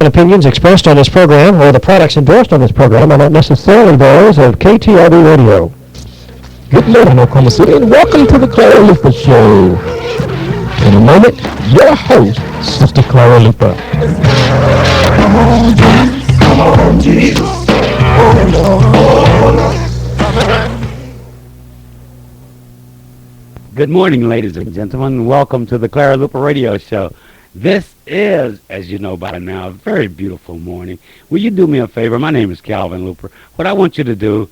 Opinions expressed on this program or the products endorsed on this program are not necessarily those of KTRB Radio. Good morning, Oklahoma City, and welcome to the Clara Luper Show. In a moment, your host, Sister Clara Luper. Come on, Jesus. Come on, Jesus. Good morning, ladies and gentlemen. Welcome to the Clara Luper Radio Show. This is, as you know by now, a very beautiful morning. Will you do me a favor? My name is Calvin Luper. What I want you to do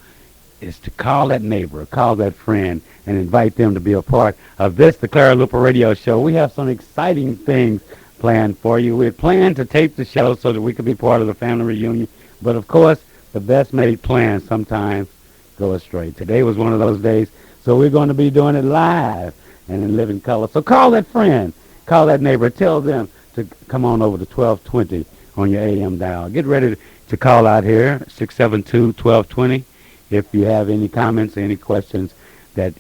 is to call that neighbor, call that friend, and invite them to be a part of this, the Clara Luper Radio Show. We have some exciting things planned for you. We had planned to tape the show so that we could be part of the family reunion. But, of course, the best-made plans sometimes go astray. Today was one of those days. So we're going to be doing it live and in living color. So call that friend, call that neighbor, tell them to come on over to 1220 on your AM dial. Get ready to call out here, 672-1220, if you have any comments or any questions that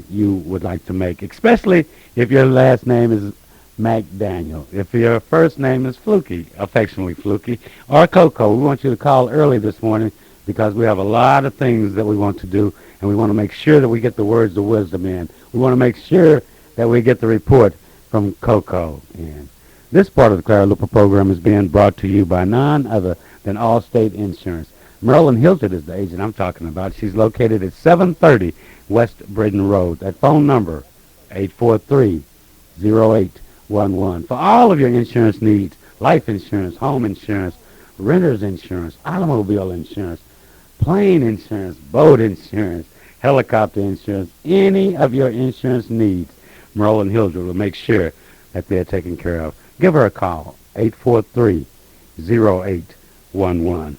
you would like to make, especially if your last name is McDaniel. If your first name is Fluky, affectionately Fluky, or Coco, we want you to call early this morning because we have a lot of things that we want to do, and we want to make sure that we get the words of wisdom in. We want to make sure that we get the report from Coco in. This part of the Clara Luper program is being brought to you by none other than Allstate Insurance. Marilyn Hilton is the agent I'm talking about. She's located at 730 West Britain Road. That phone number, 843-0811. For all of your insurance needs, life insurance, home insurance, renter's insurance, automobile insurance, plane insurance, boat insurance, helicopter insurance, any of your insurance needs, Merlin Hildred will make sure that they're taken care of. Give her a call, 843-0811.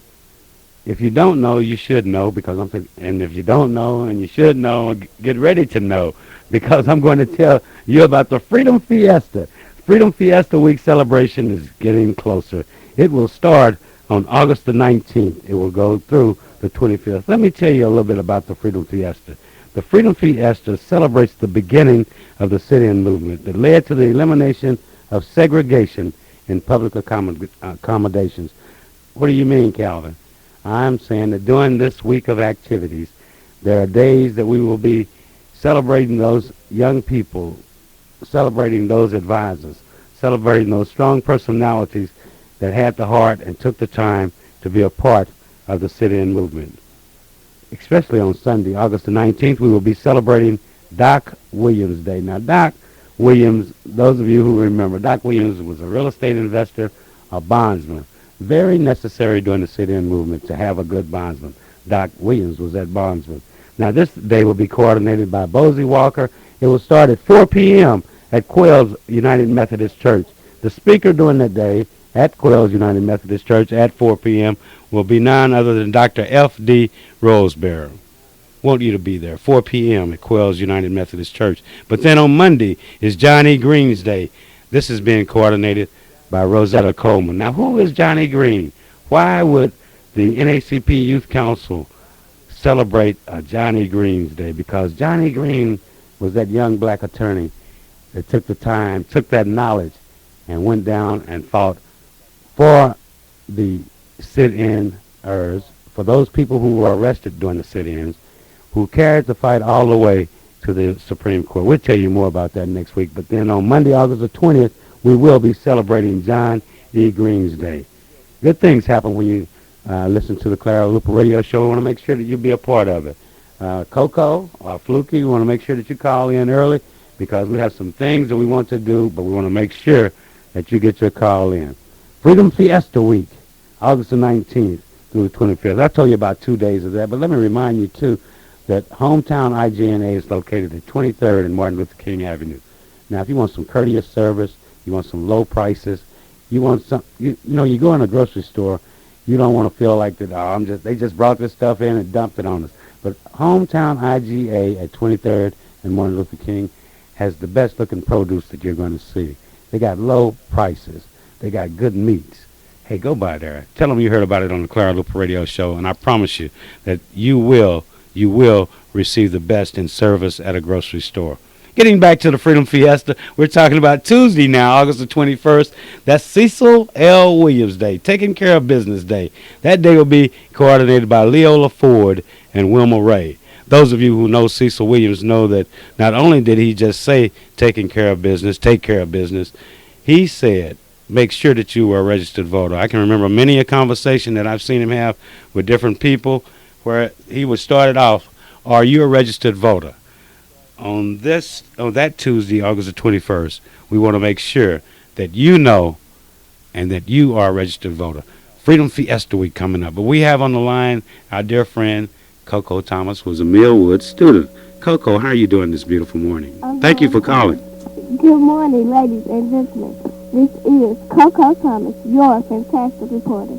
If you don't know, you should know, because and if you don't know and you should know, get ready to know, because I'm going to tell you about the Freedom Fiesta. Freedom Fiesta Week celebration is getting closer. It will start on August the 19th. It will go through the 25th. Let me tell you a little bit about the Freedom Fiesta. The Freedom Fiesta celebrates the beginning of the sit-in movement that led to the elimination of segregation in public accommodations. What do you mean, Calvin? I'm saying that during this week of activities, there are days that we will be celebrating those young people, celebrating those advisors, celebrating those strong personalities that had the heart and took the time to be a part of the sit-in movement. Especially on Sunday, August the 19th, we will be celebrating Doc Williams Day. Now, Doc Williams, those of you who remember, Doc Williams was a real estate investor, a bondsman. Very necessary during the sit-in movement to have a good bondsman. Doc Williams was that bondsman. Now, this day will be coordinated by Bosie Walker. It will start at 4 p.m. at Quails United Methodist Church. The speaker during that day at Quails United Methodist Church at 4 p.m. will be none other than Dr. F.D. Roseberry. Want you to be there, 4 p.m. at Quails United Methodist Church. But then on Monday is Johnny Green's Day. This is being coordinated by Rosetta Coleman. Now, who is Johnny Green? Why would the NACP Youth Council celebrate Johnny Green's Day? Because Johnny Green was that young black attorney that took the time, took that knowledge, and went down and fought for the sit-in-ers, for those people who were arrested during the sit-ins, who carried the fight all the way to the Supreme Court. We'll tell you more about that next week. But then on Monday, August the 20th, we will be celebrating John E. Green's Day. Good things happen when you listen to the Clara Luper Radio Show. We want to make sure that you be a part of it. Coco or Fluky, we want to make sure that you call in early because we have some things that we want to do, but we want to make sure that you get your call in. Freedom Fiesta Week, August the 19th through the 25th. I told you about 2 days of that, but let me remind you, too, that hometown IGNA is located at 23rd and Martin Luther King Avenue. Now, if you want some courteous service, you want some low prices, you want some, you go in a grocery store, you don't want to feel like that, they just brought this stuff in and dumped it on us. But hometown IGA at 23rd and Martin Luther King has the best looking produce that you're going to see. They got low prices. They got good meats. Hey, go by there. Tell them you heard about it on the Clara Luper Radio Show, and I promise you that you will receive the best in service at a grocery store. Getting back to the Freedom Fiesta, we're talking about Tuesday now, August the 21st. That's Cecil L. Williams Day, Taking Care of Business Day. That day will be coordinated by Leola Ford and Wilma Ray. Those of you who know Cecil Williams know that not only did he just say taking care of business, take care of business, he said make sure that you are a registered voter. I can remember many a conversation that I've seen him have with different people where he would start it off, are you a registered voter? On that Tuesday, August the 21st, we want to make sure that you know and that you are a registered voter. Freedom Fiesta Week coming up. But we have on the line our dear friend, Coco Thomas, who's a Millwood student. Coco, how are you doing this beautiful morning? Thank you for calling. Good morning, ladies and gentlemen. This is Coco Thomas, your fantastic reporter.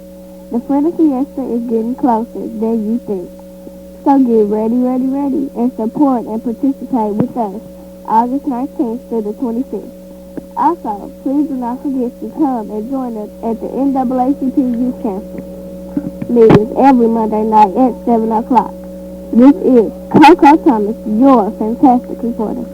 The Freedom Fiesta is getting closer than you think. So get ready, and support and participate with us August 19th through the 25th. Also, please do not forget to come and join us at the NAACP Youth Council meetings every Monday night at 7 o'clock. This is Coco Thomas, your fantastic reporter.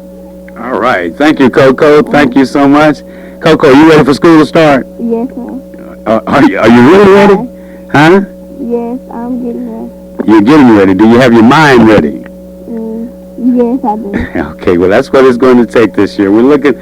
All right. Thank you, Coco. Thank you so much. Coco, you ready for school to start? Yes, ma'am. Are you really ready? Huh? Yes, I'm getting ready. You're getting ready. Do you have your mind ready? Yes, I do. Okay, well, that's what it's going to take this year. We're looking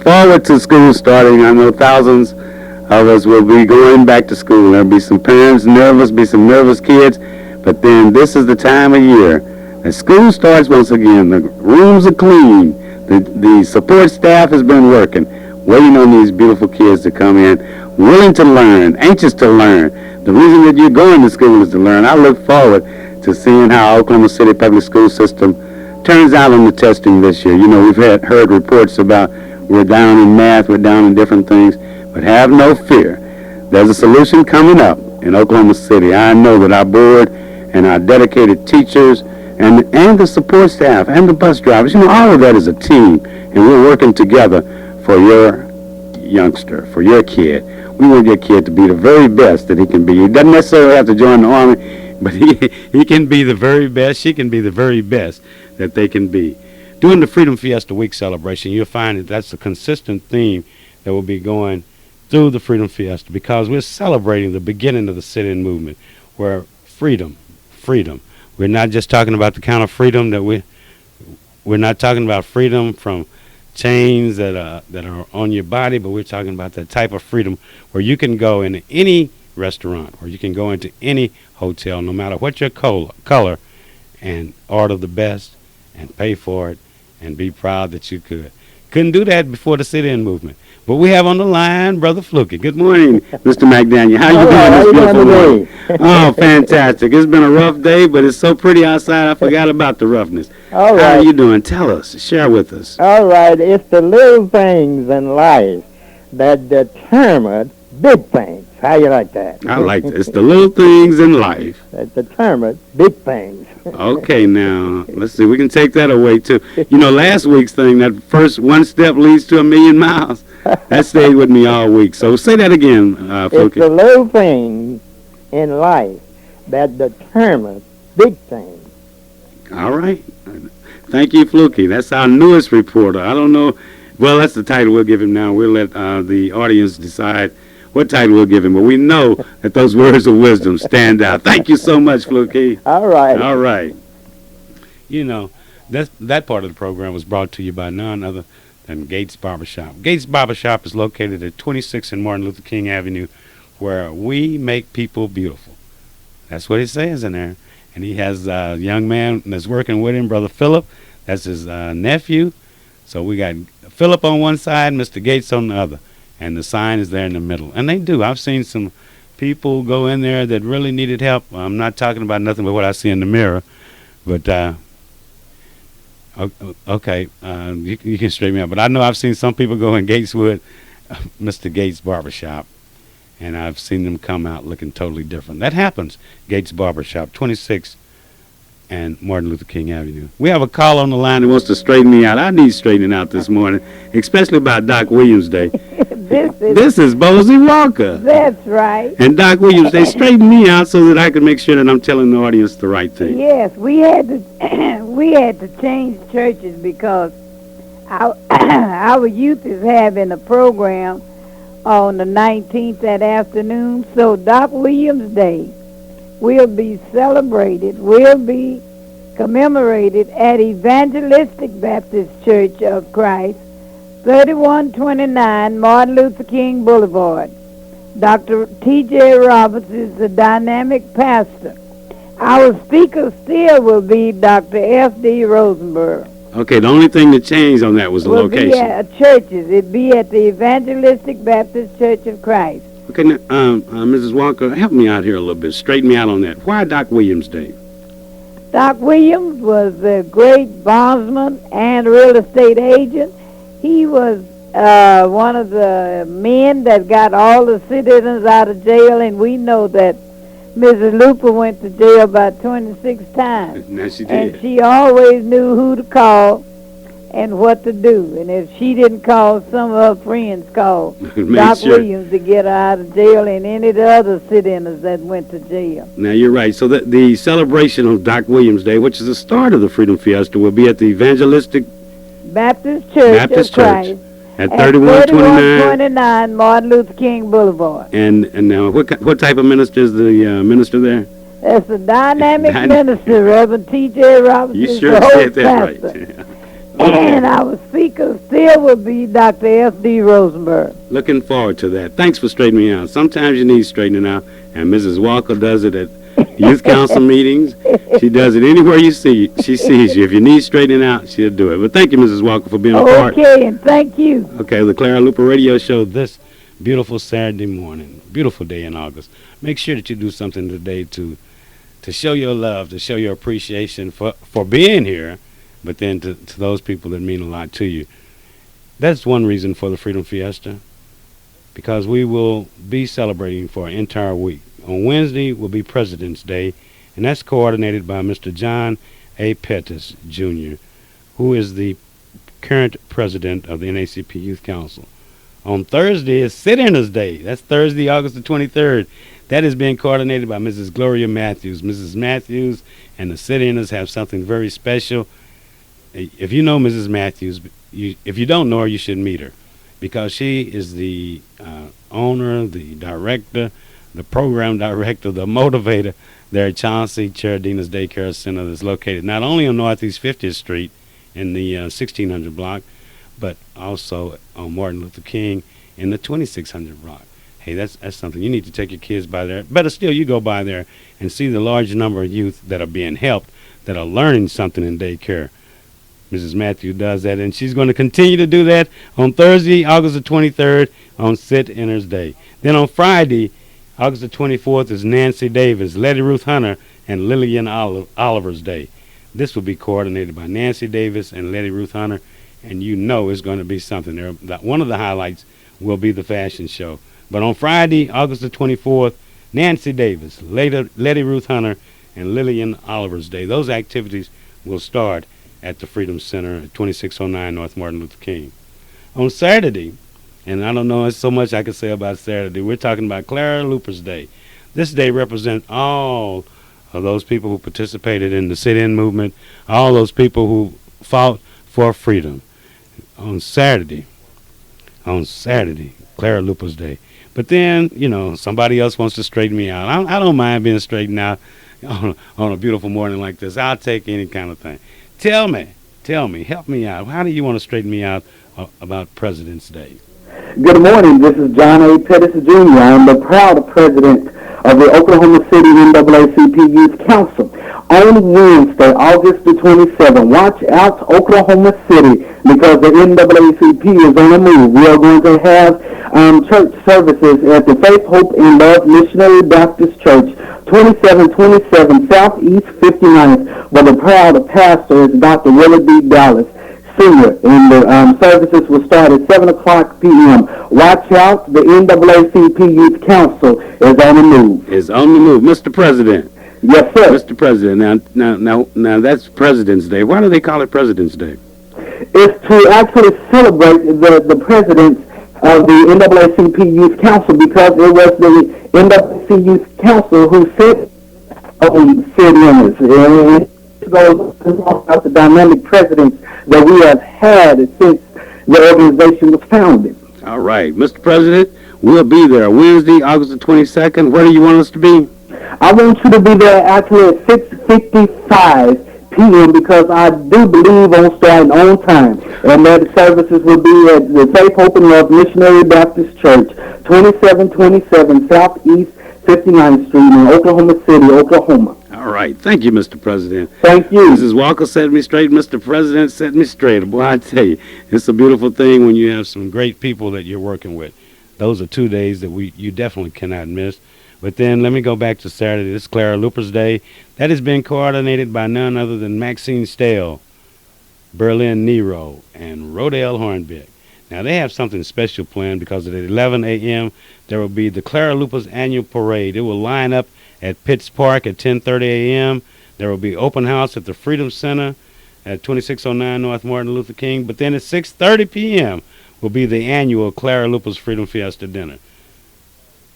forward to school starting. I know thousands of us will be going back to school. There'll be some parents nervous, be some nervous kids, but then this is the time of year that school starts once again. The rooms are clean. The support staff has been working, waiting on these beautiful kids to come in, willing to learn, anxious to learn. The reason that you're going to school is to learn. I look forward to seeing how Oklahoma City Public School System turns out on the testing this year. You know, we've heard reports about we're down in math, we're down in different things, but have no fear. There's a solution coming up in Oklahoma City. I know that our board and our dedicated teachers and the support staff and the bus drivers, you know, all of that is a team, and we're working together for your youngster, for your kid. We want your kid to be the very best that he can be. He doesn't necessarily have to join the Army, but he can be the very best. She can be the very best that they can be. During the Freedom Fiesta Week celebration, you'll find that that's a consistent theme that will be going through the Freedom Fiesta because we're celebrating the beginning of the sit-in movement where freedom. We're not just talking about the kind of freedom that we're not talking about freedom from chains that are on your body, but we're talking about that type of freedom where you can go into any restaurant or you can go into any hotel, no matter what your color, and order the best and pay for it and be proud that you could. Couldn't do that before the sit-in movement. But we have on the line Brother Fluky. Good morning, Mr. McDaniel. How you doing this beautiful morning? Oh, fantastic. It's been a rough day, but it's so pretty outside I forgot about the roughness. All right. How are you doing? Tell us. Share with us. All right. It's the little things in life that determine big things. How you like that? I like it. It's the little things in life that determine big things. Okay, now, let's see. We can take that away, too. You know, last week's thing, that first one step leads to 1,000,000 miles, that stayed with me all week. So say that again, Fluky. It's the little things in life that determine big things. All right. Thank you, Fluky. That's our newest reporter. I don't know. Well, that's the title we'll give him now. We'll let the audience decide what title we'll give him. But we know that those words of wisdom stand out. Thank you so much, Fluky. All right. All right. You know, that part of the program was brought to you by none other than Gates Barbershop. Gates Barbershop is located at 26 and Martin Luther King Avenue, where we make people beautiful. That's what it says in there. And he has a young man that's working with him, Brother Philip. That's his nephew. So we got Philip on one side, Mr. Gates on the other. And the sign is there in the middle. And they do. I've seen some people go in there that really needed help. I'm not talking about nothing but what I see in the mirror. But, okay, you can straighten me out. But I know I've seen some people go in Gateswood, Mr. Gates Barbershop. And I've seen them come out looking totally different. That happens. Gates Barbershop, 26 and Martin Luther King Avenue. We have a call on the line that wants to straighten me out. I need straightening out this morning, especially about Doc Williams Day. This is Bosie Walker. That's right. And Doc Williams, they straightened me out so that I can make sure that I'm telling the audience the right thing. Yes, we had to we had to change churches because Our, our youth is having a program on the 19th that afternoon, so Doc Williams Day will be celebrated, will be commemorated at Evangelistic Baptist Church of Christ, 3129 Martin Luther King Boulevard. Dr. T.J. Roberts is the dynamic pastor. Our speaker still will be Dr. F.D. Rosenberg. Okay, the only thing that changed on that was the Will location. be at churches. It'd be at the Evangelistic Baptist Church of Christ. Okay, now, Mrs. Walker, help me out here a little bit. Straighten me out on that. Why Doc Williams Day? Doc Williams was a great bondsman and real estate agent. He was one of the men that got all the citizens out of jail, and we know that Mrs. Luper went to jail about 26 times. Yes, she did. And she always knew who to call and what to do. And if she didn't call, some of her friends called Doc Williams to get her out of jail, and any of the other citizens that went to jail. Now, you're right. So the celebration of Doc Williams Day, which is the start of the Freedom Fiesta, will be at the Evangelistic Baptist Church of Christ. At 3129 Martin Luther King Boulevard. And now, what type of minister is the minister there? That's the dynamic minister, Reverend T.J. Roberts. You sure said that right. And our speaker still will be Dr. F.D. Rosenberg. Looking forward to that. Thanks for straightening me out. Sometimes you need straightening out, and Mrs. Walker does it at youth council meetings. She does it anywhere she sees you. If you need straightening out, she'll do it. But thank you, Mrs. Walker, for being a part. Okay, and thank you. Okay, the Clara Luper Radio Show this beautiful Saturday morning. Beautiful day in August. Make sure that you do something today to show your love, to show your appreciation for being here, but then to those people that mean a lot to you. That's one reason for the Freedom Fiesta, because we will be celebrating for an entire week. On Wednesday will be President's Day, and that's coordinated by Mr. John A. Pettis, Jr., who is the current president of the NACP Youth Council. On Thursday is Sit-Inners Day. That's Thursday, August the 23rd. That is being coordinated by Mrs. Gloria Matthews. Mrs. Matthews and the Sit-Inners have something very special. If you know Mrs. Matthews, if you don't know her, you should meet her, because she is the owner, the director, the program director, the motivator there at Chauncey Charadina's Daycare Center, that's located not only on Northeast 50th Street in the 1600 block, but also on Martin Luther King in the 2600 block. Hey, that's something. You need to take your kids by there. Better still, you go by there and see the large number of youth that are being helped, that are learning something in daycare. Mrs. Matthews does that, and she's going to continue to do that on Thursday, August the 23rd, on Sit-Inners Day. Then on Friday, August the 24th, is Nancy Davis, Letty Ruth Hunter, and Lillian Oliver's Day. This will be coordinated by Nancy Davis and Letty Ruth Hunter, and you know it's going to be something. One of the highlights will be the fashion show. But on Friday, August the 24th, Nancy Davis, Letty Ruth Hunter, and Lillian Oliver's Day. Those activities will start at the Freedom Center at 2609 North Martin Luther King. On Saturday, and I don't know, there's so much I could say about Saturday, we're talking about Clara Luper's Day. This day represents all of those people who participated in the sit-in movement, all those people who fought for freedom. On Saturday, Clara Luper's Day. But then, somebody else wants to straighten me out. I don't mind being straightened out on a beautiful morning like this. I'll take any kind of thing. Tell me, help me out. How do you want to straighten me out about President's Day? Good morning. This is John A. Pettis, Jr. I'm the proud president of the Oklahoma City NAACP Youth Council. On Wednesday, August the 27th, watch out, Oklahoma City, because the NAACP is on the move. We are going to have church services at the Faith, Hope, and Love Missionary Baptist Church, 2727 Southeast 59th, where the proud pastor is Dr. Willie B. Dallas, Sr., and the services will start at 7 o'clock p.m. Watch out, the NAACP Youth Council is on the move. Mr. President. Yes, sir. Mr. President, now that's President's Day. Why do they call it President's Day? It's to actually celebrate the presidents of the NAACP Youth Council, because it was the NAACP Youth Council who set on sit-ins. It goes about the dynamic presidents that we have had since the organization was founded. All right, Mr. President, we'll be there Wednesday, August the 22nd. Where do you want us to be? I want you to be there actually at 6:55 p.m. because I do believe on starting on time, and that services will be at the Faith, Hope, and Love Missionary Baptist Church, 2727 Southeast 59th Street in Oklahoma City, Oklahoma. All right. Thank you, Mr. President. Thank you. Mrs. Walker set me straight. Mr. President set me straight. Boy, I tell you, it's a beautiful thing when you have some great people that you're working with. Those are 2 days that you definitely cannot miss. But then let me go back to Saturday. This is Clara Luper's Day. That has been coordinated by none other than Maxine Stale, Berlin Nero, and Rodale Hornbeck. Now, they have something special planned because at 11 a.m. there will be the Clara Luper's annual parade. It will line up at Pitts Park at 10:30 a.m. There will be open house at the Freedom Center at 2609 North Martin Luther King. But then at 6:30 p.m. will be the annual Clara Luper's Freedom Fiesta dinner.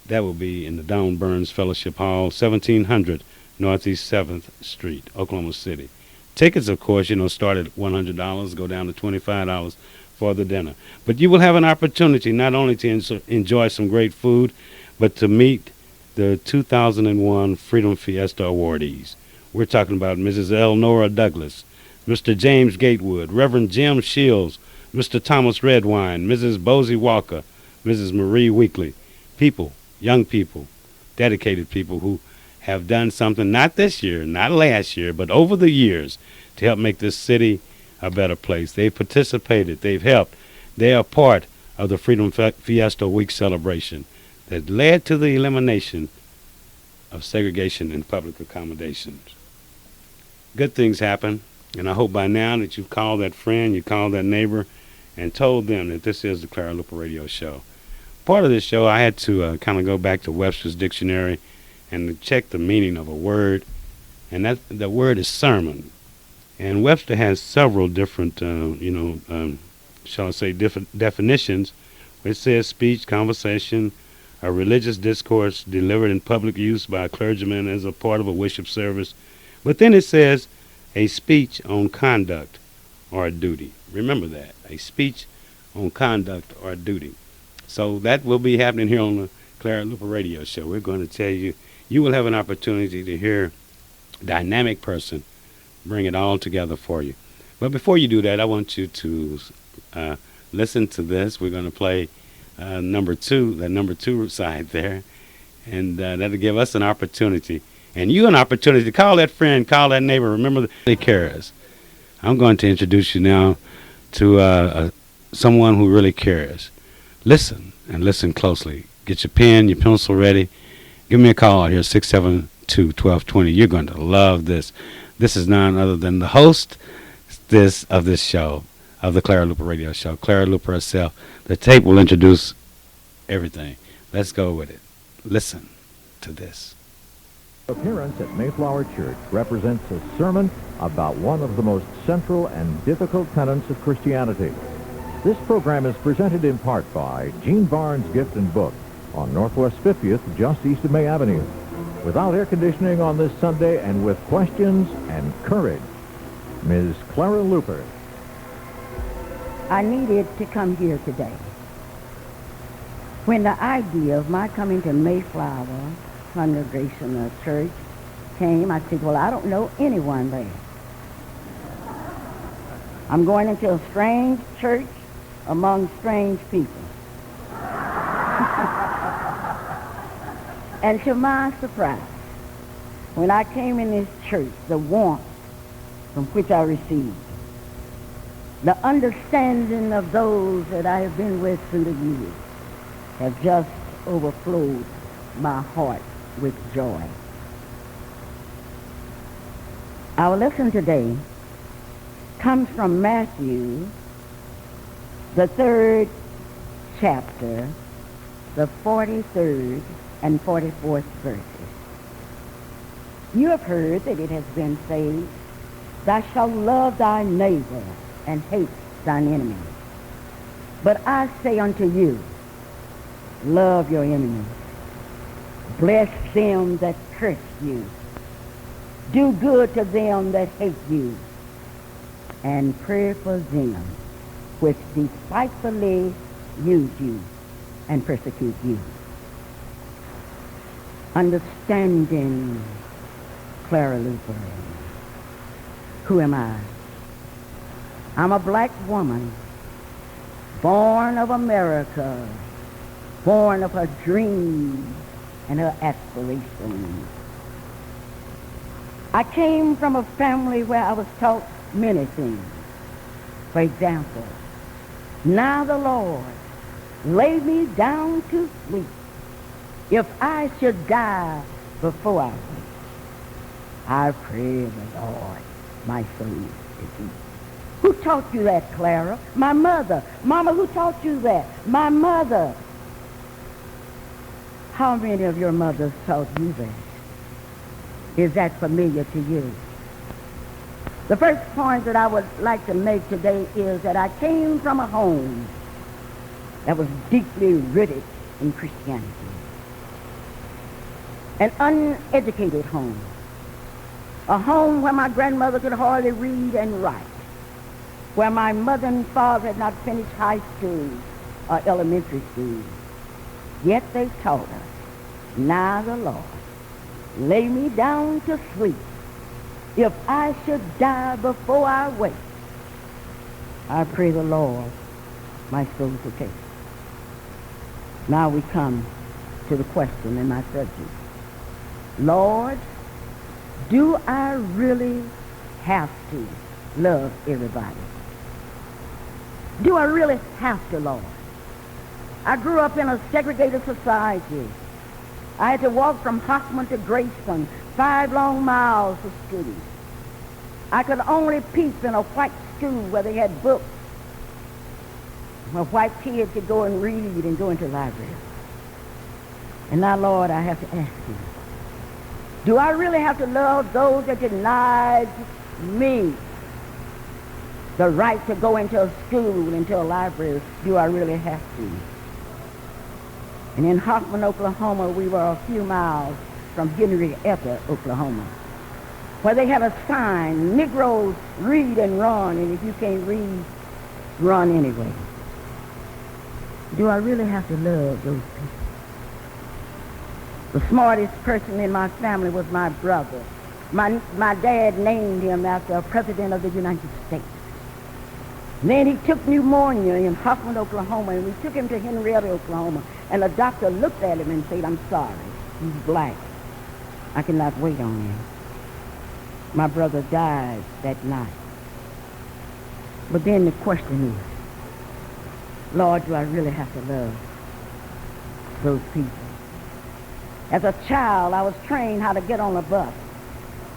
That will be in the Don Burns Fellowship Hall, 1700 Northeast 7th Street, Oklahoma City. Tickets, of course, start at $100, go down to $25 for the dinner. But you will have an opportunity not only to enjoy some great food, but to meet the 2001 Freedom Fiesta awardees. We're talking about Mrs. Elnora Douglas, Mr. James Gatewood, Reverend Jim Shields, Mr. Thomas Redwine, Mrs. Bosie Walker, Mrs. Marie Weekly. People, young people, dedicated people who have done something, not this year, not last year, but over the years to help make this city a better place. They've participated. They've helped. They are part of the Freedom Fiesta Week celebration that led to the elimination of segregation and public accommodations. Good things happen, and I hope by now that you've called that friend, you called that neighbor, and told them that this is the Clara Luper Radio Show. Part of this show, I had to kind of go back to Webster's Dictionary and to check the meaning of a word, and that the word is sermon. And Webster has several different, shall I say, different definitions. It says speech, conversation, a religious discourse delivered in public use by a clergyman as a part of a worship service. But then it says a speech on conduct or a duty. Remember that, a speech on conduct or a duty. So that will be happening here on the Clara Luper Radio Show. We're going to tell you, you will have an opportunity to hear a dynamic person bring it all together for you. But before you do that, I want you to listen to this. We're going to play number two side there, and that'll give us an opportunity, and you an opportunity to call that friend, call that neighbor. Remember that they cares. I'm going to introduce you now to someone who really cares. Listen, and listen closely. Get your pen, your pencil ready. Give me a call out here, 672-1220. You're going to love this. This is none other than the host of this show, of the Clara Luper Radio Show, Clara Luper herself. The tape will introduce everything. Let's go with it. Listen to this. Appearance at Mayflower Church represents a sermon about one of the most central and difficult tenets of Christianity. This program is presented in part by Gene Barnes Gift and Book on Northwest 50th, just east of May Avenue. Without air conditioning on this Sunday and with questions and courage, Ms. Clara Luper. I needed to come here today. When the idea of my coming to Mayflower Congregational Church came, I said, well, I don't know anyone there. I'm going into a strange church among strange people. And to my surprise, when I came in this church, the warmth from which I received, the understanding of those that I have been with through the years, have just overflowed my heart with joy. Our lesson today comes from Matthew, the 3rd chapter, the 43rd and 44th verses. You have heard that it has been said, thou shalt love thy neighbor and hate thine enemy. But I say unto you, love your enemies. Bless them that curse you. Do good to them that hate you. and pray for them which despitefully use you and persecute you. Understanding Clara Luper. Who am I? I'm a black woman, born of America, born of her dreams and her aspirations. I came from a family where I was taught many things. For example, now the Lord lay me down to sleep. If I should die before I wake, I pray the Lord my soul to keep. Who taught you that, Clara? My mother. Mama, who taught you that? My mother. How many of your mothers taught you that? Is that familiar to you? The first point that I would like to make today is that I came from a home that was deeply rooted in Christianity. An uneducated home. A home where my grandmother could hardly read and write. Where my mother and father had not finished high school or elementary school. Yet they taught us, now the Lord, lay me down to sleep. If I should die before I wake, I pray the Lord my soul to take. Now we come to the question in my subject. Lord, do I really have to love everybody? Do I really have to, Lord? I grew up in a segregated society. I had to walk from Hoffman to Grayson, 5 long miles to school. I could only peep in a white school where they had books, where white kids could go and read and go into libraries. And now, Lord, I have to ask you, do I really have to love those that denied me the right to go into a school, into a library? Do I really have to? And in Hoffman, Oklahoma, we were a few miles from Henrietta, Oklahoma, where they had a sign, Negroes read and run, and if you can't read, run anyway. Do I really have to love those people? The smartest person in my family was my brother. My dad named him after a president of the United States. And then he took pneumonia in Hoffman, Oklahoma, and we took him to Henrietta, Oklahoma. And the doctor looked at him and said, I'm sorry, he's black. I cannot wait on him. My brother died that night. But then the question is, Lord, do I really have to love those people? As a child, I was trained how to get on a bus.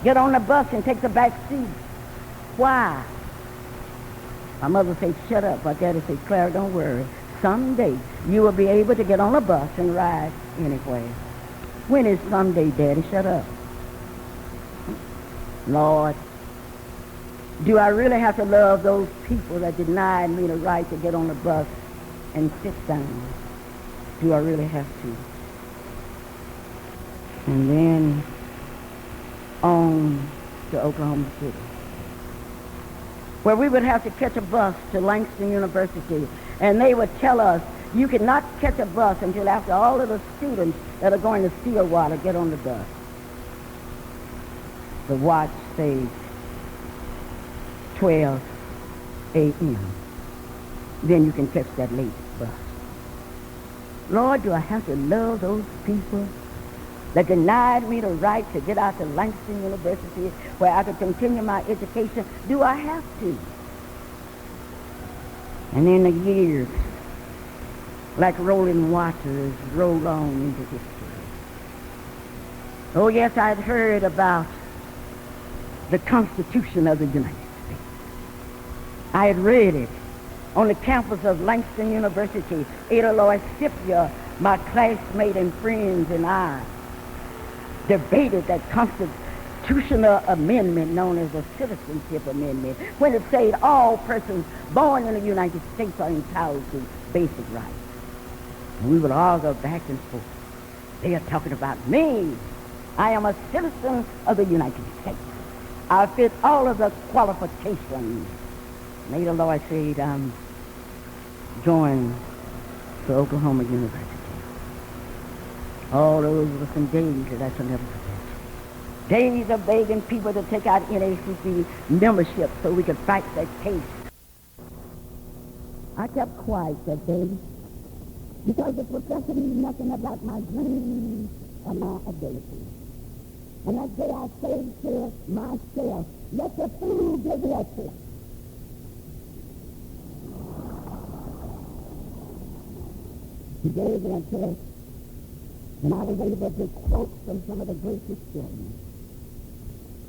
Get on the bus and take the back seat. Why? My mother said, shut up. My daddy said, Clara, don't worry. Someday you will be able to get on a bus and ride anywhere. When is someday, Daddy? Shut up. Lord, do I really have to love those people that denied me the right to get on the bus and sit down? Do I really have to? And then on to Oklahoma City, where we would have to catch a bus to Langston University, and they would tell us, you cannot catch a bus until after all of the students that are going to Stillwater get on the bus. The watch says 12 a.m. Then you can catch that late bus. Lord, do I have to love those people that denied me the right to get out to Langston University where I could continue my education? Do I have to? And then the years, like rolling waters, roll on into history. Oh yes, I'd heard about the Constitution of the United States. I had read it on the campus of Langston University. Ada Lois Scipia, my classmate and friends, and I debated that constitutional amendment known as the Citizenship Amendment, when it said all persons born in the United States are entitled to basic rights. And we would all go back and forth. They are talking about me. I am a citizen of the United States. I fit all of the qualifications May the Lord say join to Oklahoma University. All those were some days that I shall never forget. Days of begging people to take out NACC membership so we could fight that case. I kept quiet that day because the professor knew nothing about my dreams or my ability. And that day I said to myself, let the fool give lecture. He gave a lecture, and I was able to quote from some of the great historians.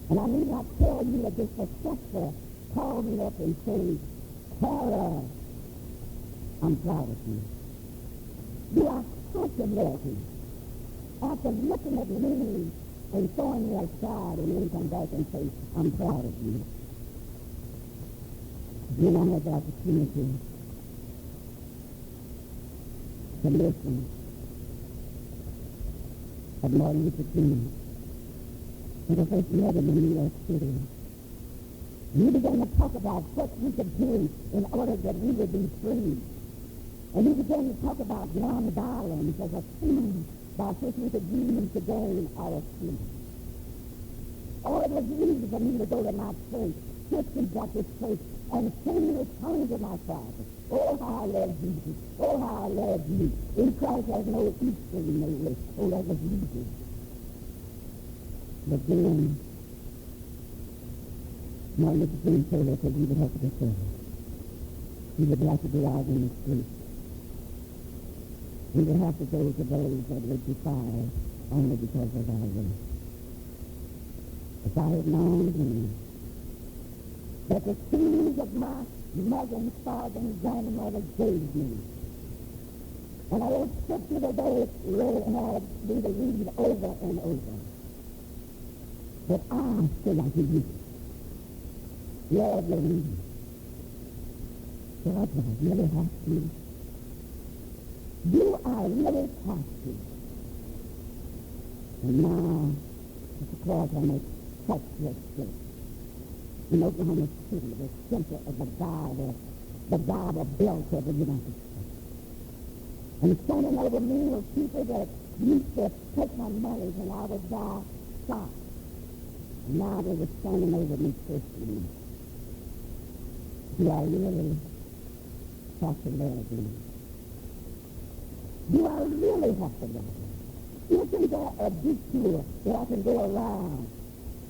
And I need not tell you that this professor called me up and said, Clara, I'm proud of you. You are such a blessing. After looking at me and throwing me aside and then come back and say, I'm proud of you. Then I had the opportunity to listen at Martin Luther King in the first meeting in New York City. We began to talk about what we could do in order that we would be free. And we began to talk about nonviolence as a tool by which we could use to gain our freedom. All it was easy for me to go to my church, Christian Baptist church, and sing the tongues of my Father. Oh, how I love Jesus. Oh, how I love you. In Christ there's no Easter, no way. Oh, that was easy. But then, Martin Luther King told us that we would have to be free. We would have to go out in the street. We would have to go to those that would defy only because of our race. If I had known then that the seeds of my mother and father and grandmother gave me, and I would scripture that they read and I would be to read over and over, that I still like you. Lord, let me. So I really have to. Do I really have to? And now, Mr. Clark, I make such respect. In Oklahoma City, the center of the Bible belt of the United States. And standing over me were people that used to take my money when I would buy stock. And now they were standing over me personally. Do I really have to love them? Do I really have to love them? Isn't there a detour that I can go around?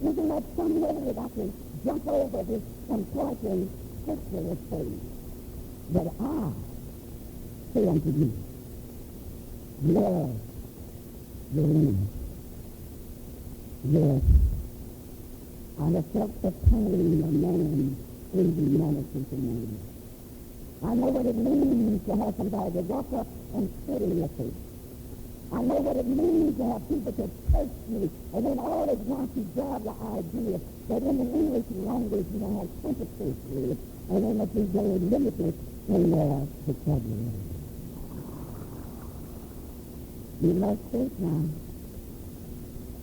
Isn't that some way that I can jump over this important scripture that says that I say unto you, love your enemy. Yes, I have felt the pain of man in humanity to me. I know what it means to have somebody to walk up and spit in your face. I know what it means to have people to curse you, and then all at once you grab the idea that in the English language you don't have sympathy with it, and then that you very limited in their vocabulary. You must think now.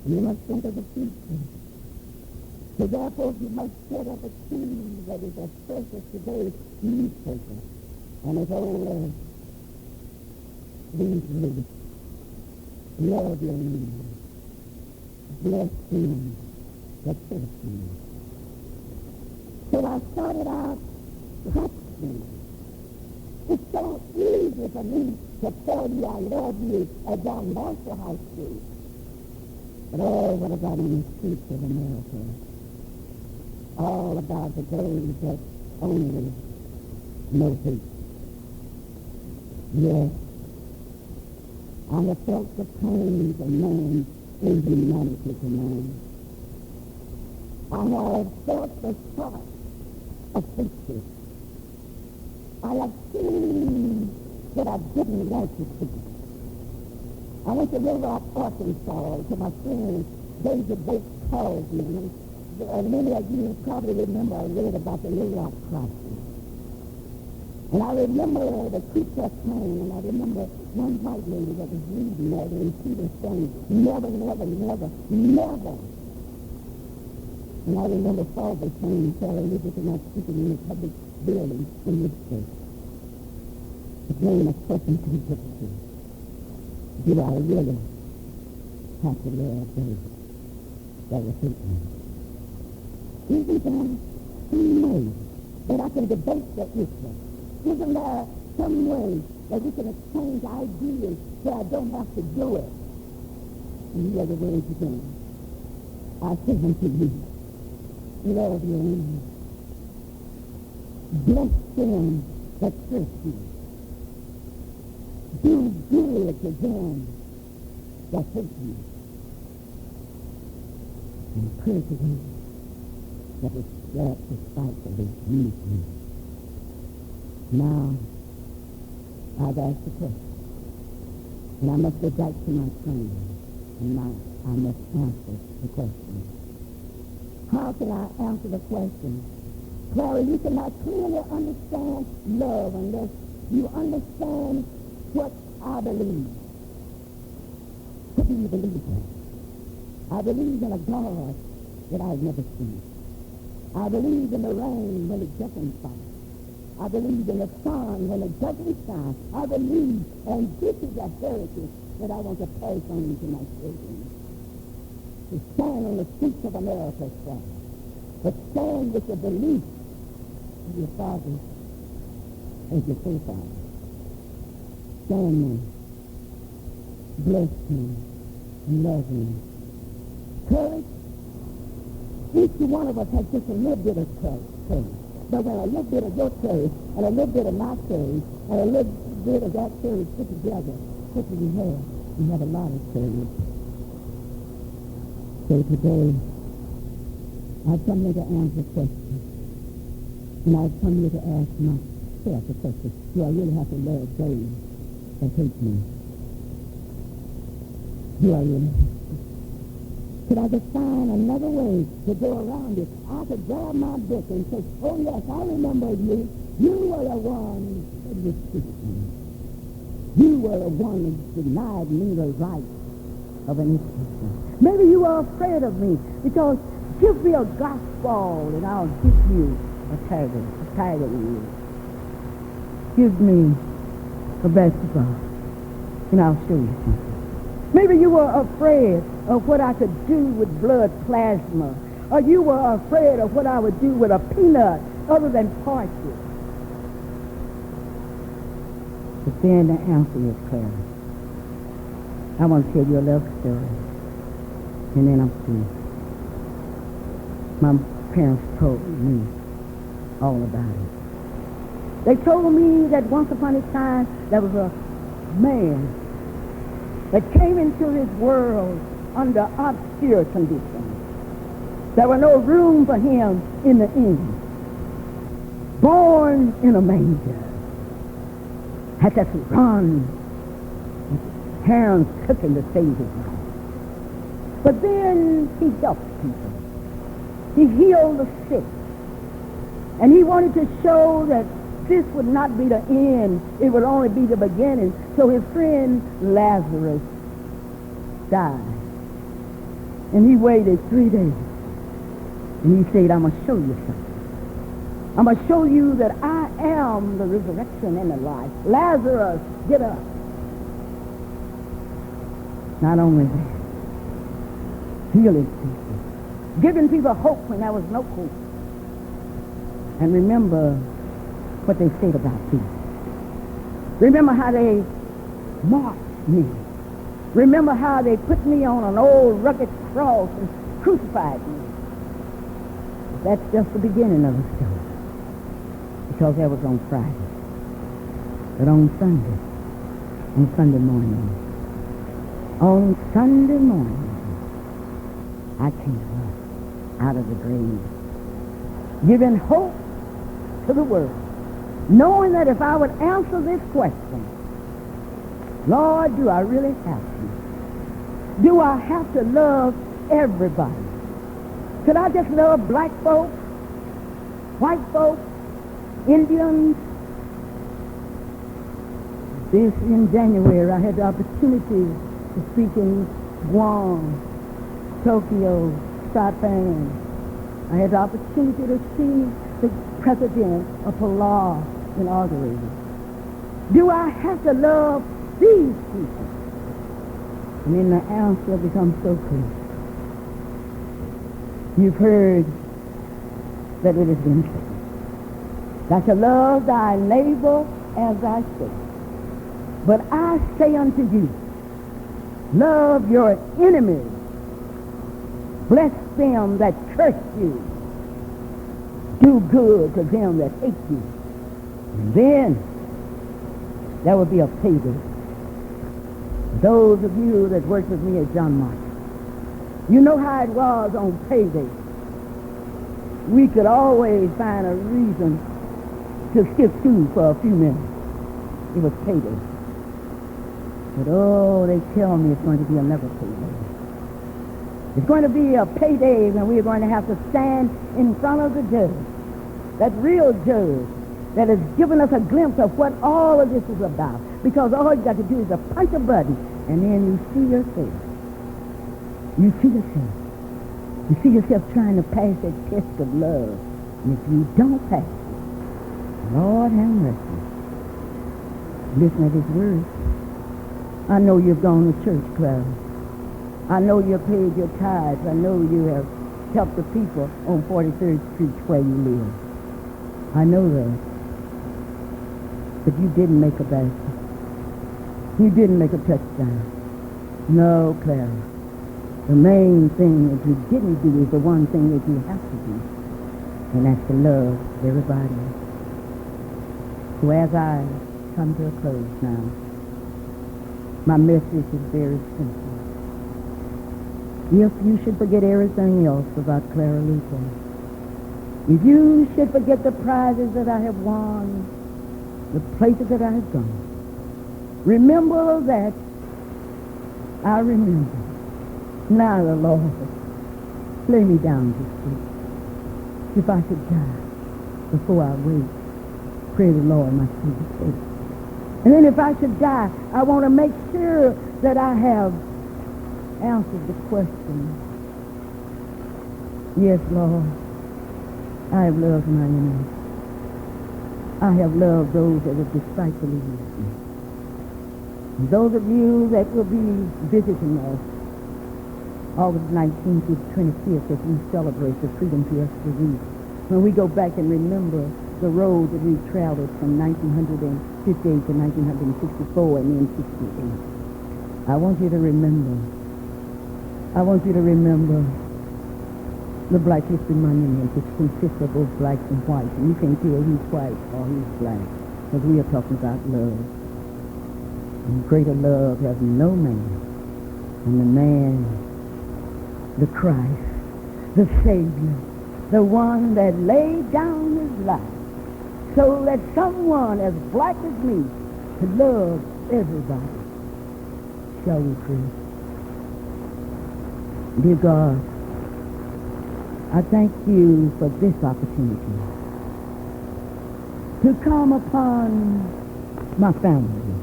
You must think of the future. So therefore you must set up a team that is as fresh as today's newspaper, and as old as these roots. Love your enemy. Bless him that serves you. So I started out practicing. It's so easy for me to tell you I love you at John Marshall High School. But oh, what about in the streets of America? All about the days that only know hate. Yes. I have felt the pains of man in humanity to man. I have felt the thought of hatred. I have seen that I didn't want to see. I went to Little Rock, Arkansas, to my friend David Bates called me. And many of you probably remember I read about the Little Rock crisis. And I remember the Ku Klux Klan, and I remember one white lady that was reading that, and she was saying, never, never, never, never. And I remember Father saying, Sarah, you just not speaking in the public building in this church. The name of person to be put to. Do I really have to love those that will hate me? Isn't there some way that I can debate that issue? Isn't there some way that we can exchange ideas so I don't have to do it? And the other words again, I say unto you, love your enemies. Bless them that curse you. Do good to them that hate you. And pray to them that is that despitefully use you. Now, I've asked the question, and I must go back to my training, and now I must answer the question. How can I answer the question? Clara, you cannot clearly understand love unless you understand what I believe. What do you believe in? I believe in a God that I've never seen. I believe in the rain when it doesn't fall. I believe in the sun when it doesn't shine. I believe, and this is a heritage that I want to pass on to my children. To stand on the streets of America, sir, but stand with the belief of your fathers and your forefathers. Stand me, bless me, and love me. Courage. Each one of us has just a little bit of courage. But when a little bit of your courage and a little bit of my courage and a little bit of that courage put together, what do we have a lot of courage. So today, I've come here to answer questions. And I've come here to ask myself the question, do I really have to love those that hate me? Do I really have to? Could I just find another way to go around it? I could grab my book and say, oh yes, I remember you. You were the one that was me. You were the one that denied me the right of an existence. Maybe you are afraid of me because give me a golf ball and I'll give you a tiger wheel. Give me a basketball and I'll show you something. Maybe you were afraid of what I could do with blood plasma, or you were afraid of what I would do with a peanut other than torture. But then the answer is clear. I want to tell you a love story, and then I'm through. My parents told me all about it. They told me that once upon a time there was a man that came into his world under obscure conditions. There was no room for him in the inn. Born in a manger. Had to run with his hands cooking to save his life. But then he helped people. He healed the sick. And he wanted to show that this would not be the end. It would only be the beginning. So his friend Lazarus died. And he waited 3 days. And he said, I'm going to show you something. I'm going to show you that I am the resurrection and the life. Lazarus, get up. Not only that, healing people. Giving people hope when there was no hope. And remember what they said about you. Remember how they marched me. Remember how they put me on an old rugged cross and crucified me. That's just the beginning of the story. Because that was on Friday. But on Sunday morning, I came up out of the grave, giving hope to the world, knowing that if I would answer this question, Lord, do I really have to? Do I have to love everybody? Could I just love black folks, white folks, Indians? This in January, I had the opportunity to speak in Guam, Tokyo, Saipan. I had the opportunity to see the president of law inaugurated? Do I have to love these people? And then the answer becomes so clear. You've heard that it has been said, that to love thy neighbor as thyself. But I say unto you, love your enemies. Bless them that curse you. Do good to them that hate you. And then there will be a payday. Those of you that worked with me at John Mark, you know how it was on payday. We could always find a reason to skip school for a few minutes. It was payday. But oh, they tell me it's going to be another payday. It's going to be a payday when we're going to have to stand in front of the judge, that real judge that has given us a glimpse of what all of this is about. Because all you got to do is to punch a button, and then you see yourself. You see yourself. You see yourself trying to pass that test of love. And if you don't pass it, Lord have mercy. Listen to his words. I know you've gone to church, Clara. I know you've paid your tithes. I know you have helped the people on 43rd Street where you live. I know that. But you didn't make a basket. You didn't make a touchdown. No, Clara. The main thing that you didn't do is the one thing that you have to do, and that's to love everybody. So as I come to a close now, my message is very simple. If you should forget everything else about Clara Luper, if you should forget the prizes that I have won, the places that I have gone, remember that I remember. Now, the Lord, lay me down to sleep. If I should die before I wake, pray the Lord my sin be safe. And then if I should die, I want to make sure that I have answered the question. Yes, Lord, I have loved my enemies. I have loved those that have despitefully used me. And those of you that will be visiting us August 19th to 25th as we celebrate the Freedom Fiesta Week, when we go back and remember the road that we traveled from 1958 to 1964 and then 68. I want you to remember. I want you to remember the Black History Monument, which consists of both blacks and whites. And you can't tell who's white or who's black, because we are talking about love. And greater love has no man than the man, the Christ, the Savior, the one that laid down his life so that someone as black as me could love everybody. Shall we pray? Dear God, I thank you for this opportunity to come upon my family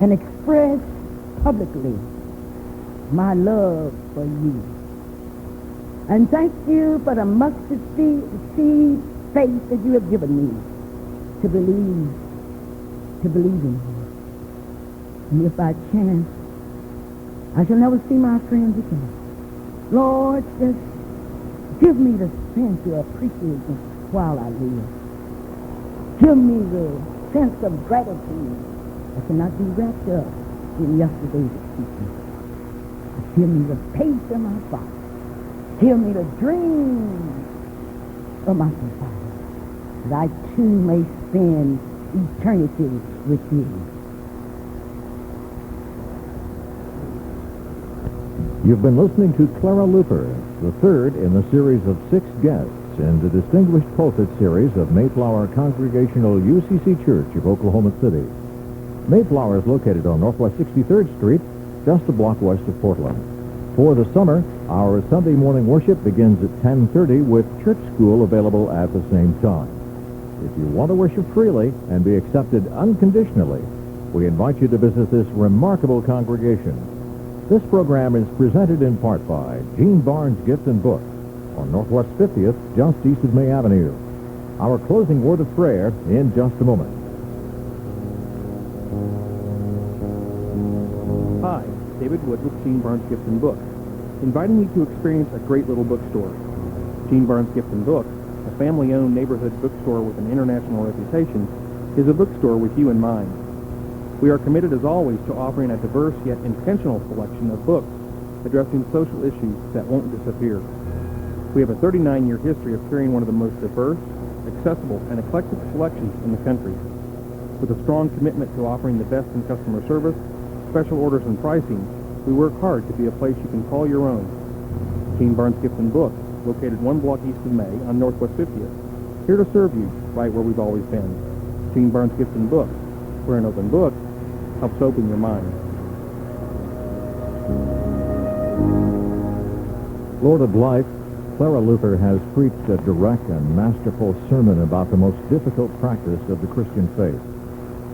and express publicly my love for you. And thank you for the mustard seed faith that you have given me to believe in you. And if by chance I shall never see my friends again, Lord, just give me the strength to appreciate them while I live. Give me the sense of gratitude that cannot be wrapped up in yesterday's excuses. Give me the pace of my thoughts. Give me the dreams of my society, that I too may spend eternity with you. You've been listening to Clara Luper, the third in the series of 6 guests in the Distinguished Pulpit series of Mayflower Congregational UCC Church of Oklahoma City. Mayflower is located on Northwest 63rd Street, just a block west of Portland. For the summer, our Sunday morning worship begins at 10:30 with church school available at the same time. If you want to worship freely and be accepted unconditionally, we invite you to visit this remarkable congregation. This program is presented in part by Gene Barnes Gift and Book on Northwest 50th, just east of May Avenue. Our closing word of prayer in just a moment. Hi, David Wood with Gene Barnes Gifts and Books, inviting you to experience a great little bookstore. Gene Barnes Gifts and Books, a family-owned neighborhood bookstore with an international reputation, is a bookstore with you in mind. We are committed as always to offering a diverse yet intentional selection of books addressing social issues that won't disappear. We have a 39-year history of carrying one of the most diverse, accessible, and eclectic selections in the country. With a strong commitment to offering the best in customer service, special orders, and pricing, we work hard to be a place you can call your own. Gene Barnes Gifts and Books, located one block east of May on Northwest 50th. Here to serve you, right where we've always been. Gene Barnes Gifts and Books, where an open book helps open your mind. Lord of Life, Clara Luper has preached a direct and masterful sermon about the most difficult practice of the Christian faith.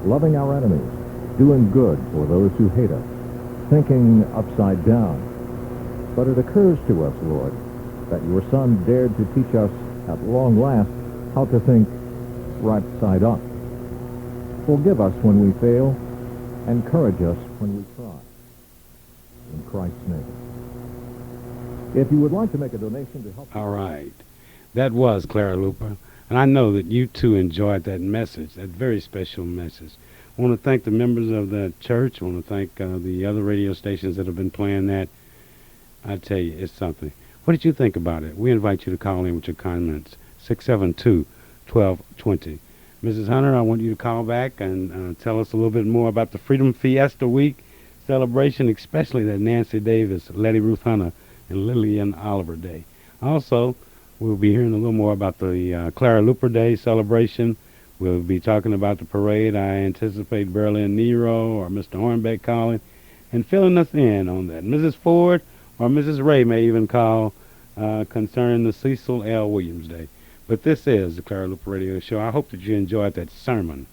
Loving our enemies, doing good for those who hate us, thinking upside down. But it occurs to us, Lord, that your Son dared to teach us at long last how to think right side up. Forgive us when we fail, encourage us when we try. In Christ's name. If you would like to make a donation to help... All right. That was Clara Luper. And I know that you, too, enjoyed that message, that very special message. I want to thank the members of the church. I want to thank the other radio stations that have been playing that. I tell you, it's something. What did you think about it? We invite you to call in with your comments. 672-1220. Mrs. Hunter, I want you to call back and tell us a little bit more about the Freedom Fiesta Week celebration, especially that Nancy Davis, Letty Ruth Hunter, and Lillian Oliver Day. Also, we'll be hearing a little more about the Clara Luper Day celebration. We'll be talking about the parade. I anticipate Berlin Nero or Mr. Hornbeck calling and filling us in on that. Mrs. Ford or Mrs. Ray may even call concerning the Cecil L. Williams Day. But this is the Clara Luper Radio Show. I hope that you enjoyed that sermon,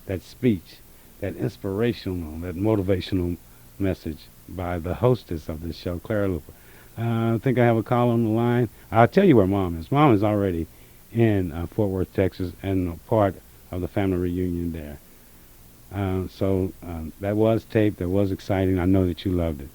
that speech, that inspirational, that motivational message by the hostess of this show, Clara Luper. I think I have a call on the line. I'll tell you where Mom is. Mom is already in Fort Worth, Texas, and a part of the family reunion there. So that was taped. That was exciting. I know that you loved it.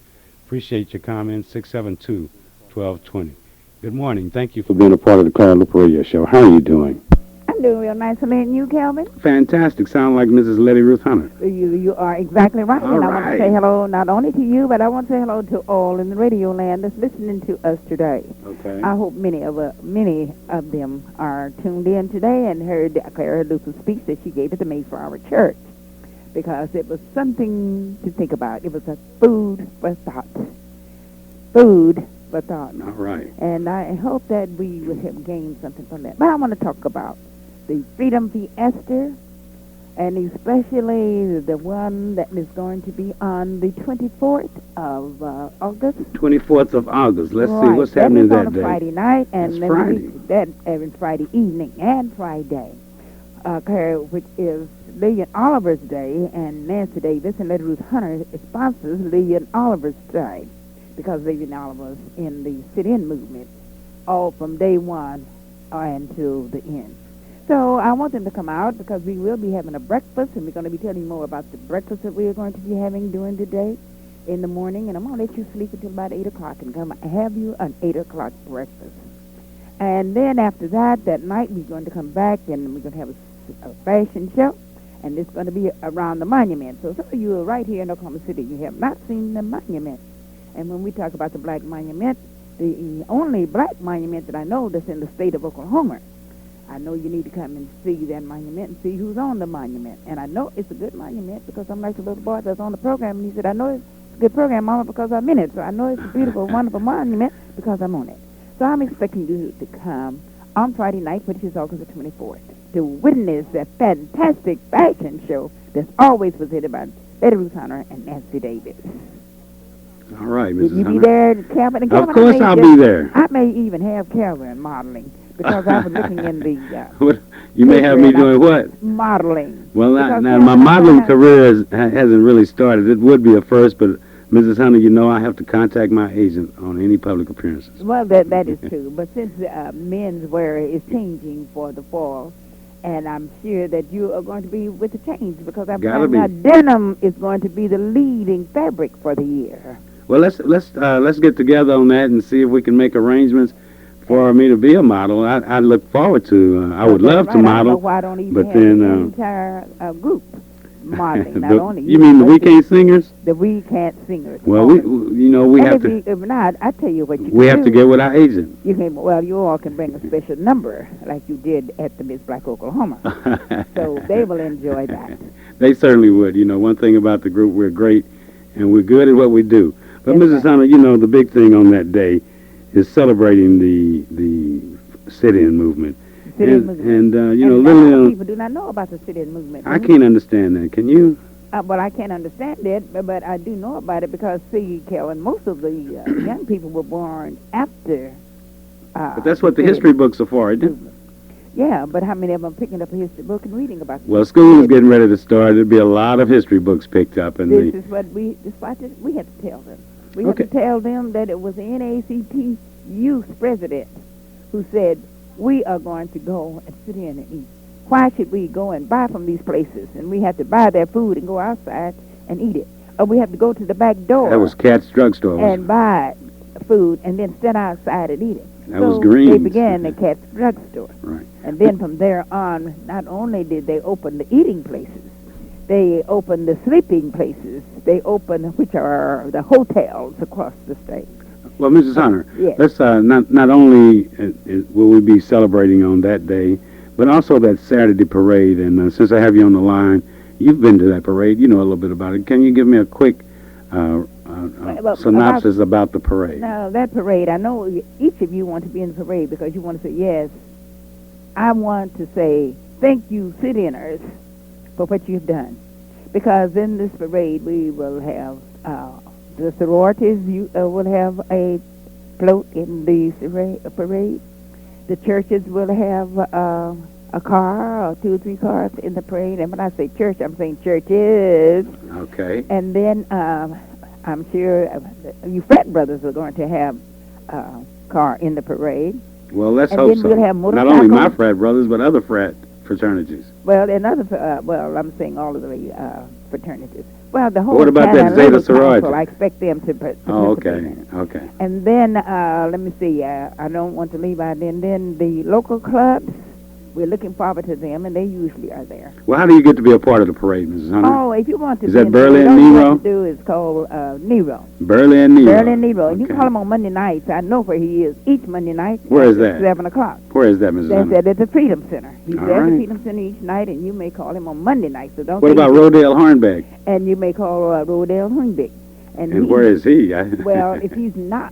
Appreciate your comments. 672-1220. Good morning. Thank you for being a part of the Clara Luper Radio Show. How are you doing? I'm doing real nice. And you, Calvin? Fantastic. Sound like Mrs. Letty Ruth Hunter. You are exactly right. All and I right. want to say hello not only to you, but I want to say hello to all in the radio land that's listening to us today. Okay. I hope many of them are tuned in today and heard Clara Luper's speech that she gave at the Mayflower Church, because it was something to think about. It was a food for thought. Food for thought. All right. And I hope that we will have gained something from that. But I want to talk about the Freedom Fiesta, and especially the one that is going to be on the 24th of August. 24th of August. Let's see Right. what's happening that that is day. on a Friday night, and That's then Friday. that every Friday evening and Friday, which is Lillian Oliver's Day, and Nancy Davis and Letty Ruth Hunter sponsors Lillian Oliver's Day, because Lillian Oliver's in the sit-in movement, all from day one until the end. So I want them to come out, because we will be having a breakfast, and we're going to be telling you more about the breakfast that we are going to be having during the day in the morning. And I'm going to let you sleep until about 8 o'clock and come have you an 8 o'clock breakfast. And then after that night, we're going to come back, and we're going to have a fashion show, and it's going to be around the monument. So some of you are right here in Oklahoma City. You have not seen the monument. And when we talk about the black monument, the only black monument that I know that's in the state of Oklahoma, I know you need to come and see that monument and see who's on the monument. And I know it's a good monument, because I'm like the little boy that's on the program, and he said, I know it's a good program, Mama, because I'm in it. So I know it's a beautiful, wonderful monument because I'm on it. So I'm expecting you to come on Friday night, which is August the 24th, to witness that fantastic fashion show that's always presented by Letty Ruth Hunter and Nancy Davis. All right, Will Mrs. you Hunter. be there, Calvin? And Of Calvin, course I'll be there. I may even have Calvin modeling, because I was looking in the... What? You may have me doing what? Modeling. Well, Because now Calvin, my I modeling have- career hasn't really started. It would be a first, but Mrs. Hunter, you know I have to contact my agent on any public appearances. Well, that is true. But since men's wear is changing for the fall, And I'm sure that you are going to be with the change because I'm Gotta finding out denim is going to be the leading fabric for the year. Well, let's get together on that and see if we can make arrangements for me to be a model. I look forward to. I would love to I don't know model, why I don't even but have then the entire group modeling. Not only you mean the We Can't Singers? The We Can't Singers. Well, we have to. If not, I tell you what you We can have do. to get with our agent. You all can bring a special number like you did at the Miss Black Oklahoma. So they will enjoy that. They certainly would. One thing about the group, we're great, and we're good at what we do. But Mrs. Hunter, the big thing on that day is celebrating the sit-in movement. And little people do not know about the sit-in movement. I can't understand that. Can you? Well, I can't understand it, but I do know about it because, see, Kellen, most of the young people were born after. But that's what the history books are for, isn't it? Yeah, but how many of them are picking up a history book and reading about it? Well, school is getting ready to start. There'll be a lot of history books picked up. And this is what we have to tell them. We have to tell them that it was the NAACP youth president who said, we are going to go and sit in and eat. Why should we go and buy from these places? And we have to buy their food and go outside and eat it. Or we have to go to the back door. That was Cat's Drugstore. And buy food and then stand outside and eat it. That was Green's. They began at Cat's Drugstore. Right. And then from there on, not only did they open the eating places, they opened the sleeping places. They opened, which are the hotels across the state. Well, Mrs. Hunter, yes. Let's not only will we be celebrating on that day, but also that Saturday parade. And since I have you on the line, you've been to that parade. You know a little bit about it. Can you give me a quick synopsis about the parade? Now, that parade, I know each of you want to be in the parade because you want to say, yes, I want to say thank you, sit-inners, for what you've done. Because in this parade, we will have the sororities will have a float in the parade. The churches will have a car or 2 or 3 cars in the parade. And when I say church, I'm saying churches. Okay. And then I'm sure you frat brothers are going to have a car in the parade. Well, let's and hope then so. We'll have not only my frat brothers, but other frat fraternities. Well, I'm saying all of the fraternities. Well, the whole what about that Zeta sorority? Council, I expect them to participate in it. Okay. And then, let me see, I don't want to leave out then the local clubs, we're looking forward to them, and they usually are there. Well, how do you get to be a part of the parade, Mrs. Hunter? Oh, if you want to. Is that Burley and Nero? What you do is called Nero. Burley and Nero. Burley and Nero. And you can call him on Monday nights. I know where he is each Monday night. Where is that? 7 o'clock. Where is that, Mrs. Hunter? That's at the Freedom Center. He's All there at right. the Freedom Center each night, and you may call him on Monday night. So don't. What about Rodale Hornbeck? And you may call Rodale Hornbeck. And where is he? Well, if he's not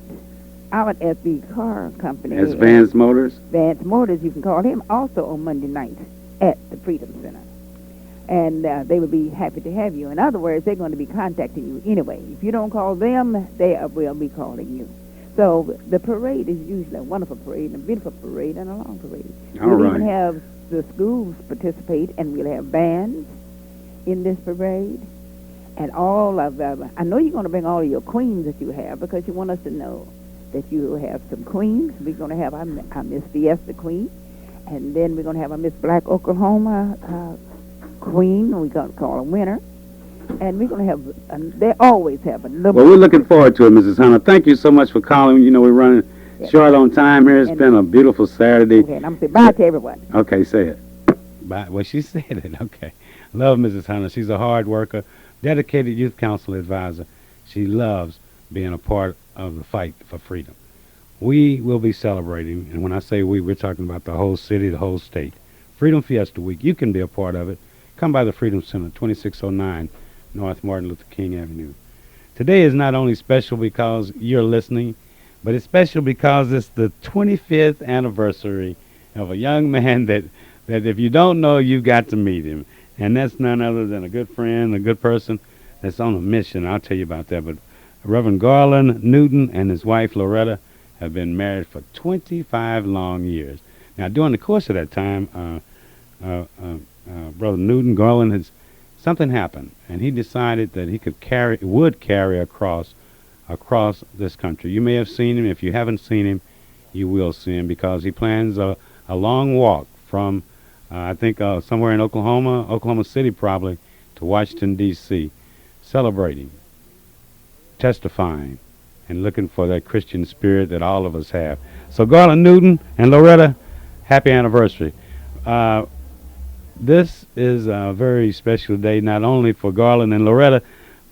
out at the car company. That's Vance Motors? Vance Motors, you can call him also on Monday nights at the Freedom Center. And they would be happy to have you. In other words, they're going to be contacting you anyway. If you don't call them, they will be calling you. So the parade is usually a wonderful parade, and a beautiful parade, and a long parade. We'll even have the schools participate, and we'll have bands in this parade. And all of them. I know you're going to bring all of your queens that you have because you want us to know that you have some queens. We're going to have our Miss Fiesta queen. And then we're going to have a Miss Black Oklahoma queen. We're going to call a winner. And we're going to have, they always have a number. Well, we're looking forward to it, Mrs. Hunter. Thank you so much for calling. You know, we're running short on time here. It's been a beautiful Saturday. Okay, and I'm going to say bye to everyone. Okay, say it. Bye. Well, she said it. Okay. Love Mrs. Hunter. She's a hard worker, dedicated youth council advisor. She loves being a part of the fight for freedom. We will be celebrating, and when I say we, we're talking about the whole city, the whole state. Freedom Fiesta Week. You can be a part of it. Come by the Freedom Center, 2609 North Martin Luther King Avenue. Today is not only special because you're listening, but it's special because it's the 25th anniversary of a young man that if you don't know, you've got to meet him. And that's none other than a good friend, a good person that's on a mission. I'll tell you about that. But Reverend Garland Newton and his wife, Loretta, have been married for 25 long years. Now, during the course of that time, Brother Newton, Garland, something happened, and he decided that he would carry across this country. You may have seen him. If you haven't seen him, you will see him because he plans a long walk from I think somewhere in Oklahoma City probably, to Washington, D.C., celebrating, testifying, and looking for that Christian spirit that all of us have. So Garland Newton and Loretta, happy anniversary. This is a very special day, not only for Garland and Loretta,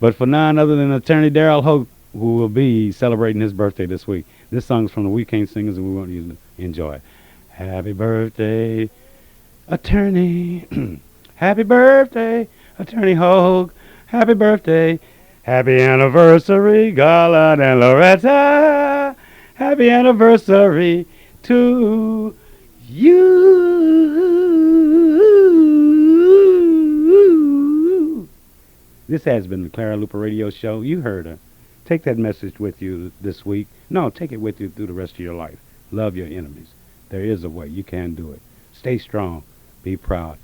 but for none other than Attorney Darrell Hope, who will be celebrating his birthday this week. This song's from the We Can't Singers, and we want you to enjoy it. Happy birthday, Attorney. Happy birthday, Attorney Hogue. Happy birthday. Happy anniversary, Garland and Loretta. Happy anniversary to you. This has been the Clara Luper Radio Show. You heard her. Take that message with you this week. No, take it with you through the rest of your life. Love your enemies. There is a way. You can do it. Stay strong. Be proud.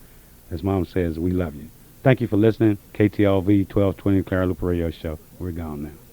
As Mom says, we love you. Thank you for listening. KTLV 1220 Clara Luper Radio Show. We're gone now.